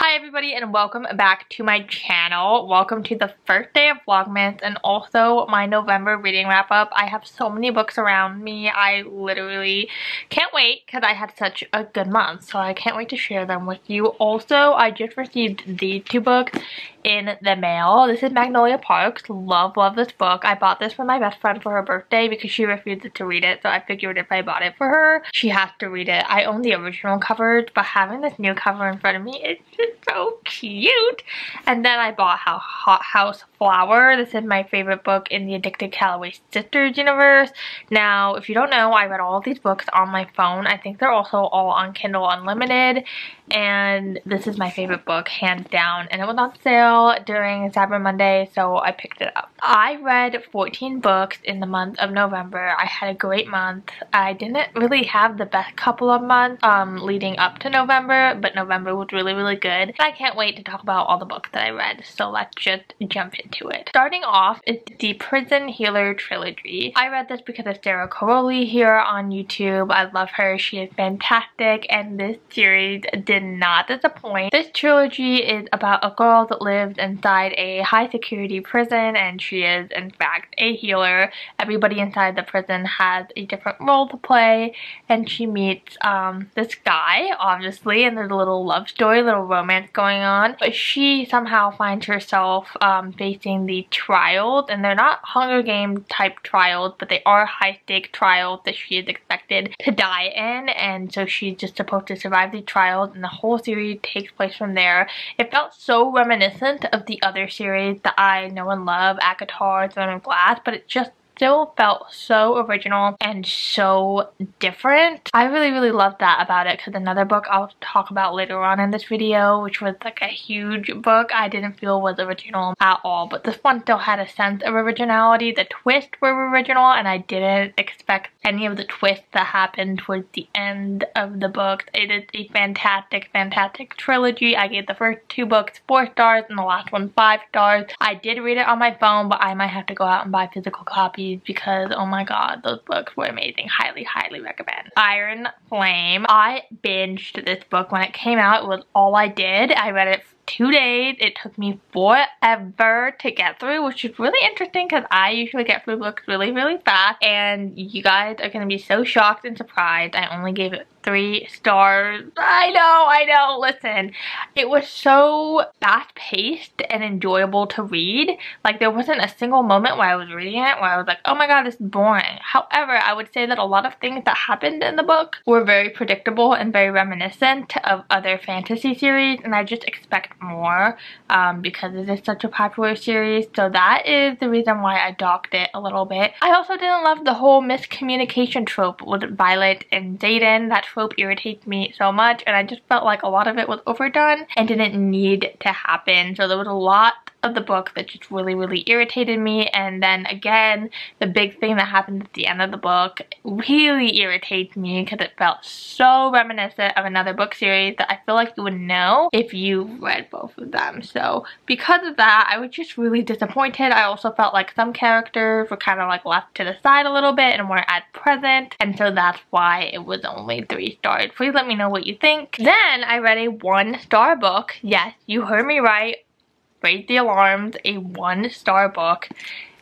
Hi everybody and welcome back to my channel. Welcome to the first day of Vlogmas and also my November reading wrap up. I have so many books around me. I literally can't wait because I had such a good month, so I can't wait to share them with you. Also, I just received these two books in the mail. This is Magnolia Parks. Love this book. I bought this for my best friend for her birthday because she refused to read it, so I figured if I bought it for her, she has to read it. I own the original covers, but having this new cover in front of me, it's just so cute. And then I bought Hot House Flower. This is my favorite book in the Addicted Calloway Sisters universe. Now, if you don't know, I read all of these books on my phone. I think they're also all on Kindle Unlimited, and this is my favorite book, hands down, and it was on sale during Cyber Monday, so I picked it up. I read 14 books in the month of November. I had a great month. I didn't really have the best couple of months leading up to November, but November was really good. I can't wait to talk about all the books that I read, so let's just jump into it. Starting off is the Prison Healer trilogy. I read this because of Sarah Caroli here on YouTube. I love her. She is fantastic, and this series did not disappoint. This trilogy is about a girl that lives inside a high security prison, and she is in fact a healer. Everybody inside the prison has a different role to play, and she meets this guy, obviously, and there's a little love story, little romance going on, but she somehow finds herself facing the trials, and they're not Hunger Games type trials, but they are high stake trials that she is expected to die in, and so she's just supposed to survive the trials, and the whole series takes place from there. It felt so reminiscent of the other series that I know and love, ACOTAR, Throne of Glass, but it just still felt so original and so different. I really loved that about it, because another book I'll talk about later on in this video, which was like a huge book, I didn't feel was original at all, but this one still had a sense of originality. The twists were original, and I didn't expect any of the twists that happened towards the end of the book. It is a fantastic trilogy. I gave the first two books 4 stars and the last one 5 stars. I did read it on my phone, but I might have to go out and buy physical copies because oh my god, those books were amazing. Highly recommend. Iron Flame. I binged this book when it came out. It was all I did. I read it 2 days. It took me forever to get through, which is really interesting because I usually get through books really fast, and you guys are going to be so shocked and surprised. I only gave it 3 stars. I know. Listen, it was so fast-paced and enjoyable to read. Like, there wasn't a single moment where I was reading it where I was like, oh my god, this is boring. However, I would say that a lot of things that happened in the book were very predictable and very reminiscent of other fantasy series, and I just expect more because it is such a popular series, so that is the reason why I docked it a little bit. I also didn't love the whole miscommunication trope with Violet and Zayden. That trope irritates me so much, and I just felt like a lot of it was overdone and didn't need to happen, so there was a lot of the book that just really irritated me. And then again, the big thing that happened at the end of the book really irritates me because it felt so reminiscent of another book series that I feel like you would know if you read both of them. So because of that, I was just really disappointed. I also felt like some characters were kind of like left to the side a little bit and weren't as present, and so that's why it was only 3 stars. Please let me know what you think. Then I read a 1-star book. Yes, you heard me right. Raise the alarms, a 1-star book,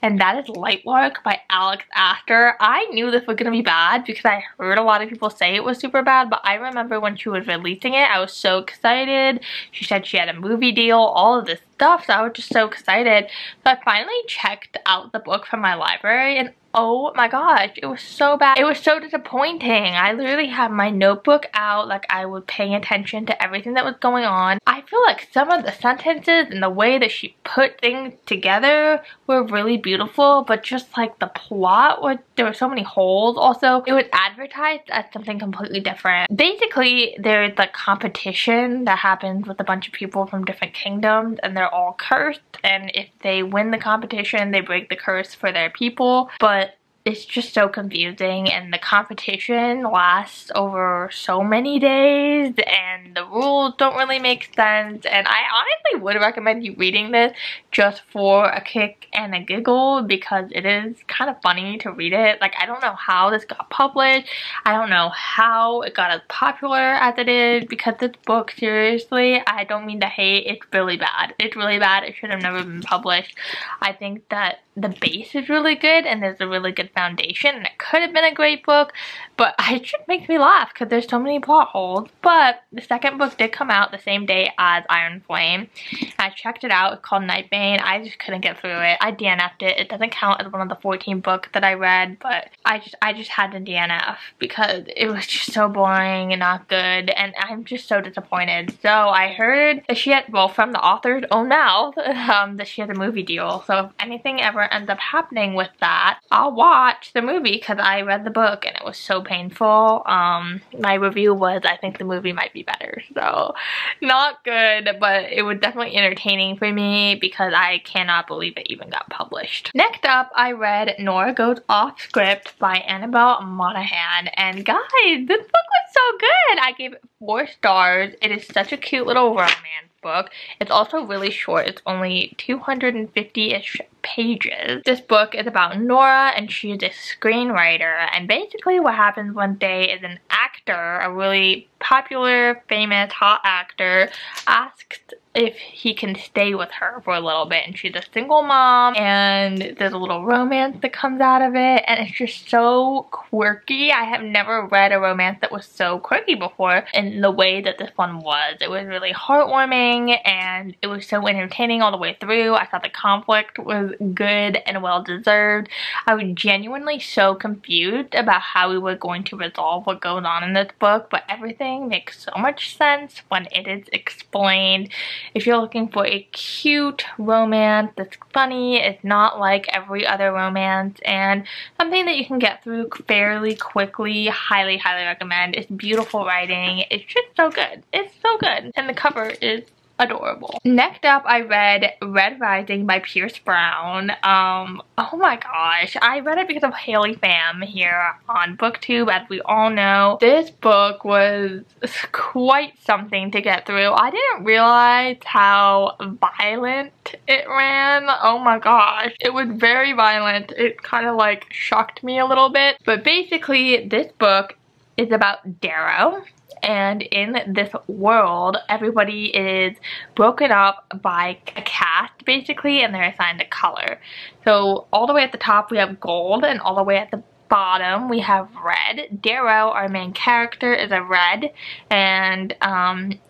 and that is Lightlark by Alex Astor. I knew this was gonna be bad because I heard a lot of people say it was super bad, but I remember when she was releasing it, I was so excited. She said she had a movie deal, all of this stuff, so I was just so excited. So I finally checked out the book from my library, and oh my gosh, it was so bad. It was so disappointing. I literally had my notebook out, like I was paying attention to everything that was going on. I feel like some of the sentences and the way that she put things together were really beautiful, but just like the plot, there were so many holes. Also, it was advertised as something completely different. Basically, there's like competition that happens with a bunch of people from different kingdoms, and they're all cursed, and if they win the competition, they break the curse for their people. But it's just so confusing, and the competition lasts over so many days and the rules don't really make sense, and I honestly would recommend you reading this just for a kick and a giggle because it is kind of funny to read it. Like, I don't know how this got published. I don't know how it got as popular as it is because this book, seriously, I don't mean to hate, it's really bad. It's really bad. It should have never been published. I think that the base is really good and there's a really good foundation and it could have been a great book, but it just makes me laugh because there's so many plot holes. But the second book did come out the same day as Iron Flame. I checked it out. It's called Nightbane. I just couldn't get through it. I DNF'd it. It doesn't count as one of the 14 books that I read, but I just had to DNF because it was just so boring and not good, and I'm just so disappointed. So I heard that she had, well, from the author's own mouth, that she has a movie deal. So if anything ever ends up happening with that, I'll watch the movie because I read the book and it was so painful. My review was, I think the movie might be better. So not good, but it was definitely entertaining for me because I cannot believe it even got published. Next up, I read Nora Goes Off Script by Annabelle Monaghan, and guys, this book was so good. I gave it 4 stars. It is such a cute little romance book. It's also really short. It's only 250-ish pages. This book is about Nora, and she is a screenwriter, and basically what happens one day is an actor, a really popular, famous, hot actor, asks if he can stay with her for a little bit, and she's a single mom, and there's a little romance that comes out of it, and it's just so quirky. I have never read a romance that was so quirky before in the way that this one was. It was really heartwarming, and it was so entertaining all the way through. I thought the conflict was good and well deserved. I was genuinely so confused about how we were going to resolve what goes on in this book, but everything makes so much sense when it is explained. If you're looking for a cute romance that's funny, it's not like every other romance, and something that you can get through fairly quickly, highly, highly recommend. It's beautiful writing. It's just so good. It's so good. And the cover is adorable. Next up, I read Red Rising by Pierce Brown. Oh my gosh, I read it because of Haley Pham here on BookTube. As we all know, this book was quite something to get through. I didn't realize how violent it ran. Oh my gosh, it was very violent. It kind of like shocked me a little bit. But basically, this book is about Darrow. And in this world, everybody is broken up by a caste, basically, and they're assigned a color. So all the way at the top, we have gold, and all the way at the bottom, we have red. Darrow, our main character, is a red, and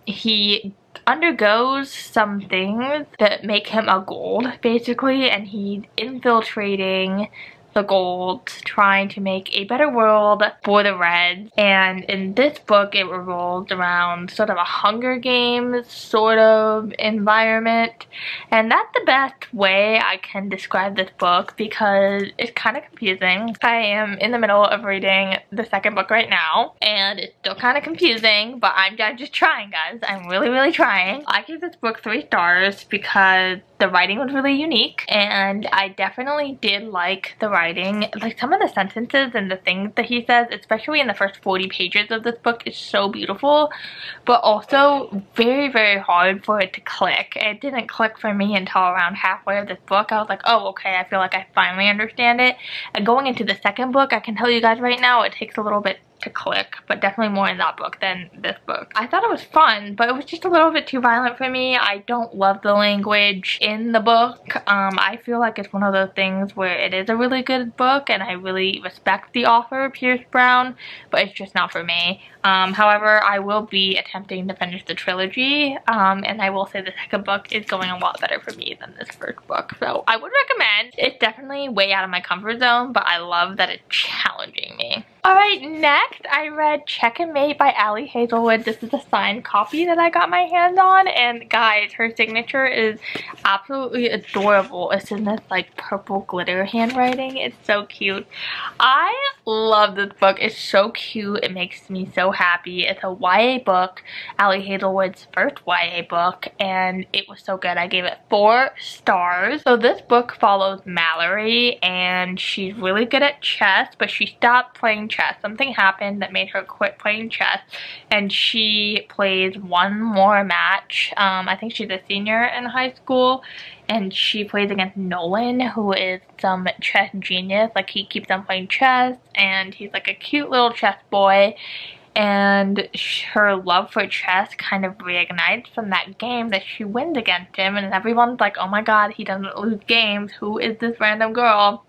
he undergoes some things that make him a gold, basically, and he's infiltrating the golds, trying to make a better world for the reds. And in this book, it revolves around sort of a Hunger Games sort of environment, and that's the best way I can describe this book because it's kind of confusing. I am in the middle of reading the second book right now, and it's still kind of confusing, but I'm just trying, guys. I'm really trying. I gave this book 3 stars because the writing was really unique, and I definitely did like the writing. Like, some of the sentences and the things that he says, especially in the first 40 pages of this book, is so beautiful, but also very hard for it to click. It didn't click for me until around halfway of this book. I was like, oh, okay, I feel like I finally understand it. And going into the second book, I can tell you guys right now, it takes a little bit to click, but definitely more in that book than this book. I thought it was fun, but it was just a little bit too violent for me. I don't love the language in the book. I feel like it's one of those things where it is a really good book, and I really respect the author, Pierce Brown, but it's just not for me. However, I will be attempting to finish the trilogy, and I will say the second book is going a lot better for me than this first book. So I would recommend. It's definitely way out of my comfort zone, but I love that it's challenging me. Alright, next I read Check and Mate by Ali Hazelwood. This is a signed copy that I got my hands on, and guys, her signature is absolutely adorable. It's in this like purple glitter handwriting. It's so cute. I love this book. It's so cute. It makes me so happy. It's a YA book, Ali Hazelwood's first YA book, and it was so good. I gave it 4 stars. So this book follows Mallory, and she's really good at chess, but she stopped playing chess. Something happened that made her quit playing chess, and she plays one more match. I think she's a senior in high school, and she plays against Nolan, who is some chess genius. Like, he keeps on playing chess, and he's like a cute little chess boy. And her love for chess kind of reignites from that game that she wins against him, and everyone's like, oh my god, he doesn't lose games, who is this random girl?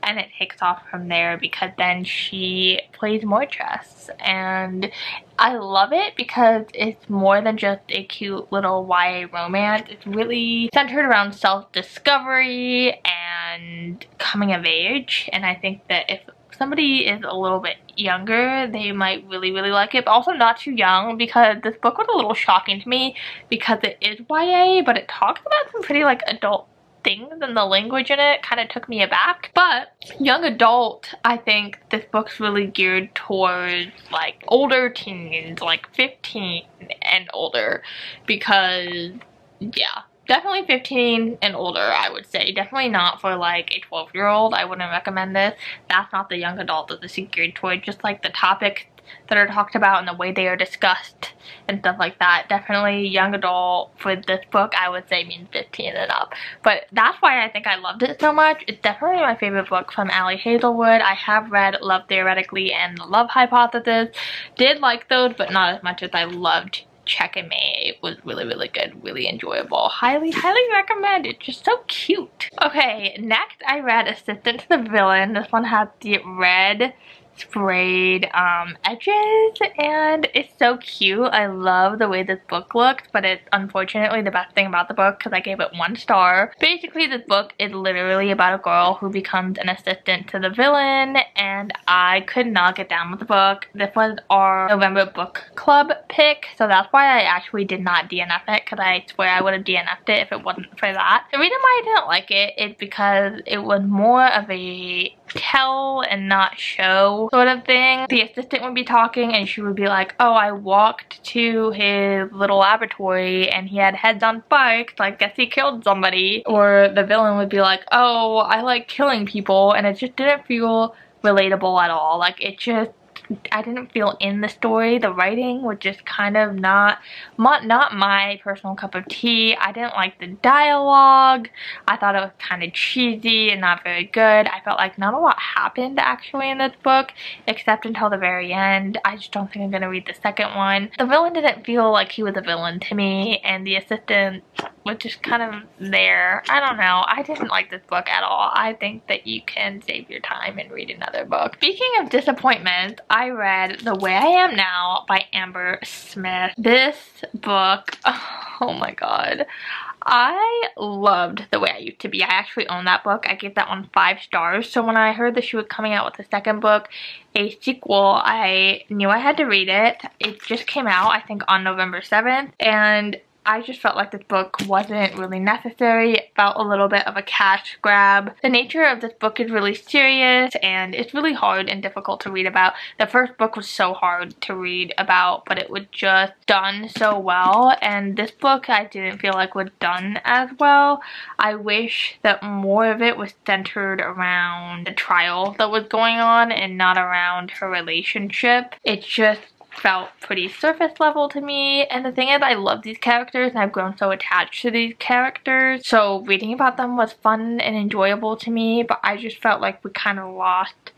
And it takes off from there, because then she plays more chess, and I love it because it's more than just a cute little YA romance. It's really centered around self-discovery and coming of age, and I think that if somebody is a little bit younger, they might really like it, but also not too young, because this book was a little shocking to me because it is YA, but it talks about some pretty like adult things, and the language in it kind of took me aback. But young adult, I think this book's really geared towards like older teens, like 15 and older, because yeah, definitely 15 and older, I would say. Definitely not for like a 12-year-old. I wouldn't recommend this. That's not the young adult that this is geared toward. Just like the topics that are talked about and the way they are discussed and stuff like that. Definitely young adult for this book, I would say, means 15 and up. But that's why I think I loved it so much. It's definitely my favorite book from Ali Hazelwood. I have read Love Theoretically and The Love Hypothesis. Did like those, but not as much as I loved Check and May. It was really good, really enjoyable. Highly recommend. It's just so cute. Okay, next I read Assistant to the Villain. This one has the red sprayed edges, and it's so cute. I love the way this book looks, but it's unfortunately the best thing about the book because I gave it 1 star. Basically, this book is literally about a girl who becomes an assistant to the villain, and I could not get down with the book. This was our November book club pick, so that's why I actually did not DNF it, because I swear I would have DNF'd it if it wasn't for that. The reason why I didn't like it is because it was more of a tell and not show sort of thing. The assistant would be talking and she would be like, oh, I walked to his little laboratory and he had heads on spikes, I guess he killed somebody. Or the villain would be like, oh, I like killing people, and it just didn't feel relatable at all. Like, it just, I didn't feel in the story. The writing was just kind of not my personal cup of tea. I didn't like the dialogue. I thought it was kind of cheesy and not very good. I felt like not a lot happened actually in this book, except until the very end. I just don't think I'm gonna read the second one. The villain didn't feel like he was a villain to me, and the assistant was just kind of there. I don't know. I didn't like this book at all. I think that you can save your time and read another book. Speaking of disappointment, I read The Way I Am Now by Amber Smith. This book, oh my god. I loved The Way I Used to Be. I actually own that book. I gave that one 5 stars. So when I heard that she was coming out with a second book, a sequel, I knew I had to read it. It just came out, I think, on November 7th. And I just felt like this book wasn't really necessary. It felt a little bit of a cash grab. The nature of this book is really serious, and it's really hard and difficult to read about. The first book was so hard to read about, but it was just done so well, and this book I didn't feel like was done as well. I wish that more of it was centered around the trial that was going on and not around her relationship. It just felt pretty surface level to me, and the thing is, I love these characters and I've grown so attached to these characters, so reading about them was fun and enjoyable to me, but I just felt like we kind of lost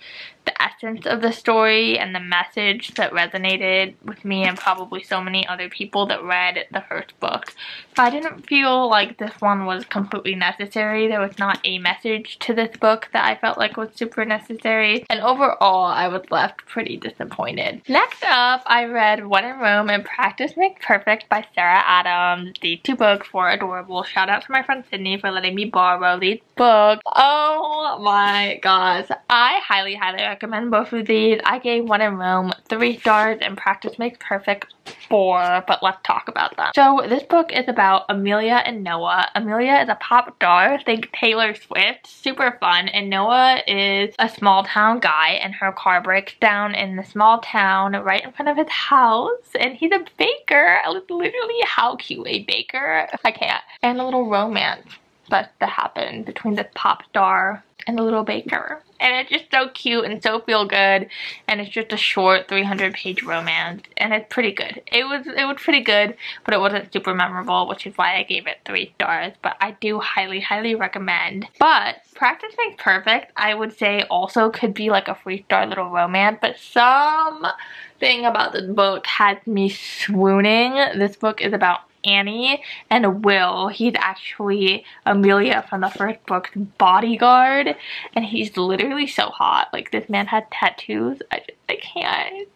the essence of the story and the message that resonated with me and probably so many other people that read the first book. So I didn't feel like this one was completely necessary. There was not a message to this book that I felt like was super necessary, and overall I was left pretty disappointed. Next up, I read When in Rome and Practice Makes Perfect by Sarah Adams. These 2 books were adorable. Shout out to my friend Sydney for letting me borrow these books. Oh my gosh. I highly recommend both of these. I gave When in Rome 3 stars and Practice Makes Perfect 4, but let's talk talk about them. So this book is about Amelia and Noah. Amelia is a pop star, think Taylor Swift, super fun, and Noah is a small town guy, and her car breaks down in the small town right in front of his house, and he's a baker. Literally, how cute, a baker? I can't. And a little romance that happened between the pop star and the little baker. And it's just so cute and so feel good, and it's just a short 300-page romance, and it's pretty good. It was pretty good, but it wasn't super memorable, which is why I gave it 3 stars, but I do highly recommend. But Practice Makes Perfect, I would say also could be like a 3-star little romance, but something about this book had me swooning. This book is about Annie and Will. He's actually Amelia from the first book's bodyguard, and he's literally so hot. Like, this man had tattoos. I can't.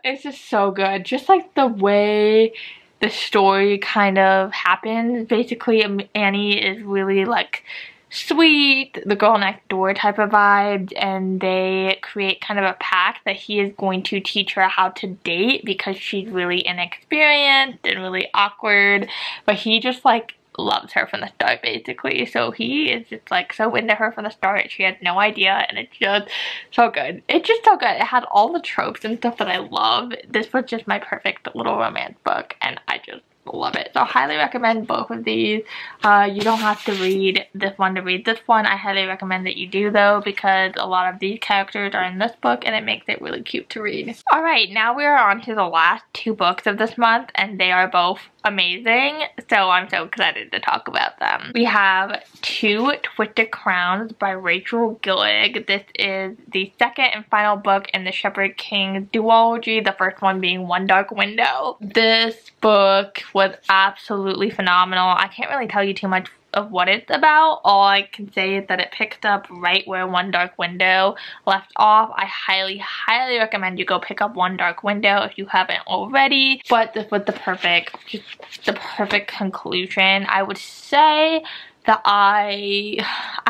It's just so good. Just like the way the story kind of happens. Basically, Annie is really like sweet, the girl next door type of vibes, and they create kind of a pact that he is going to teach her how to date because she's really inexperienced and really awkward, but he just like loves her from the start basically. So he is just like so into her from the start. She has no idea, and it's just so good. It's just so good. It had all the tropes and stuff that I love. This was just my perfect little romance book, and I just love it. So highly recommend both of these. You don't have to read this one to read this one. I highly recommend that you do though, because a lot of these characters are in this book and it makes it really cute to read. Alright, now we are on to the last 2 books of this month, and they are both amazing, so I'm so excited to talk about them. We have Two Twisted Crowns by Rachel Gillig. This is the second and final book in the Shepherd King duology, the first one being One Dark Window. This book was absolutely phenomenal. I can't really tell you too much of what it's about. All I can say is that it picks up right where One Dark Window left off. I highly recommend you go pick up One Dark Window if you haven't already. But this was the perfect conclusion. I would say that I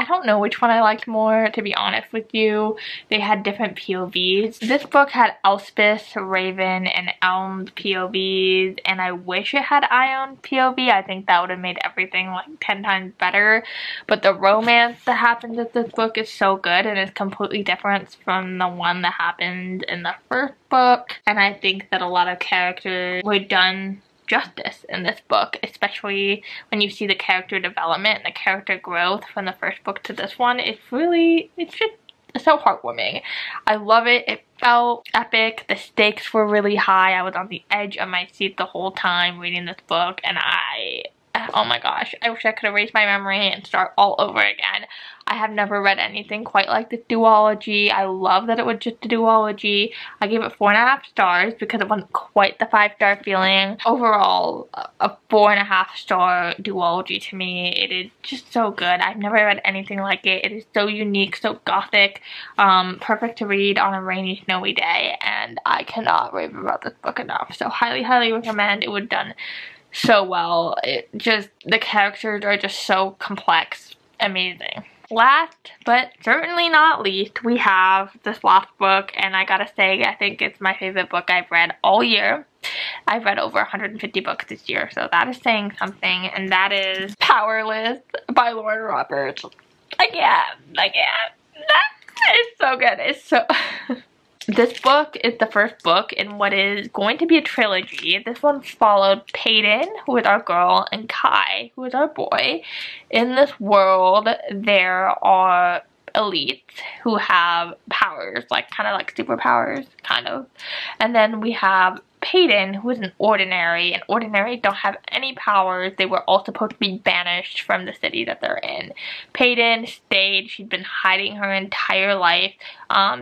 don't know which one I liked more, to be honest with you. They had different POVs. This book had Elspeth, Raven, and Elm's POVs, and I wish it had Ion's POV. I think that would have made everything like 10 times better. But the romance that happens in this book is so good, and it's completely different from the one that happened in the first book. And I think that a lot of characters were done justice in this book, especially when you see the character development and the character growth from the first book to this one. It's just so heartwarming. I love it. It felt epic. The stakes were really high. I was on the edge of my seat the whole time reading this book, and oh my gosh, I wish I could erase my memory and start all over again. I have never read anything quite like this duology. I love that it was just a duology. I gave it 4.5 stars because it wasn't quite the 5-star feeling. Overall, a 4.5-star duology to me. It is just so good. I've never read anything like it. It is so unique, so gothic, perfect to read on a rainy, snowy day, and I cannot rave about this book enough. So highly recommend. It was done so well. The characters are just so complex. Amazing. Last but certainly not least, we have this last book, and I gotta say, I think it's my favorite book I've read all year. I've read over 150 books this year, so that is saying something, and that is Powerless by Lauren Roberts. Again. That is so good. It's so... This book is the first book in what is going to be a trilogy. This one followed Peyton, who is our girl, and Kai, who is our boy. In this world, there are elites who have powers, kind of like superpowers, kind of. And then we have Peyton, who is an ordinary, and ordinary don't have any powers. They were all supposed to be banished from the city that they're in. Peyton stayed. She'd been hiding her entire life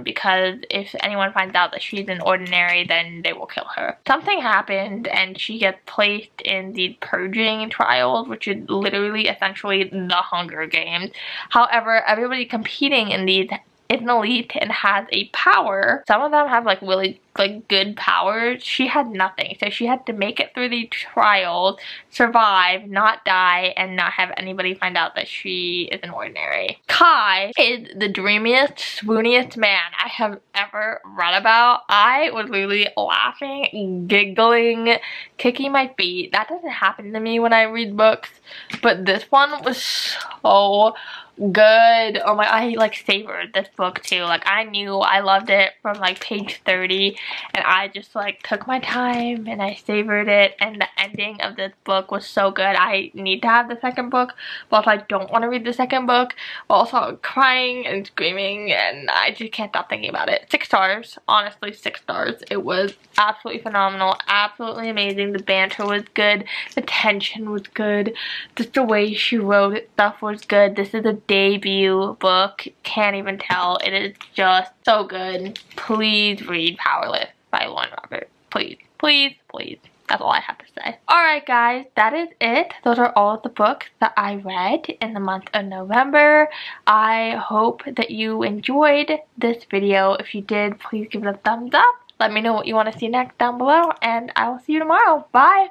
because if anyone finds out that she's an ordinary, then they will kill her. Something happened, and she gets placed in the purging trials, which is literally essentially the Hunger Games. However, everybody competing in these an elite and has a power. Some of them have like really like good powers. She had nothing, so she had to make it through the trials, survive, not die, and not have anybody find out that she is an ordinary. Kai is the dreamiest, swooniest man I have ever read about. I was literally laughing, giggling, kicking my feet. That doesn't happen to me when I read books, but this one was so good. Oh my, I like savored this book too. Like I knew I loved it from like page 30 and I just like took my time and I savored it, and the ending of this book was so good. I need to have the second book, but if I don't want to read the second book, also I'm crying and screaming and I just can't stop thinking about it. 6 stars, honestly 6 stars. It was absolutely phenomenal, absolutely amazing. The banter was good, the tension was good, just the way she wrote it, stuff was good. This is a debut book, can't even tell. It is just so good. Please read Powerless by Lauren Robert. Please, please, please. That's all I have to say. Alright guys, that is it. Those are all of the books that I read in the month of November. I hope that you enjoyed this video. If you did, please give it a thumbs up. Let me know what you want to see next down below, and I will see you tomorrow. Bye!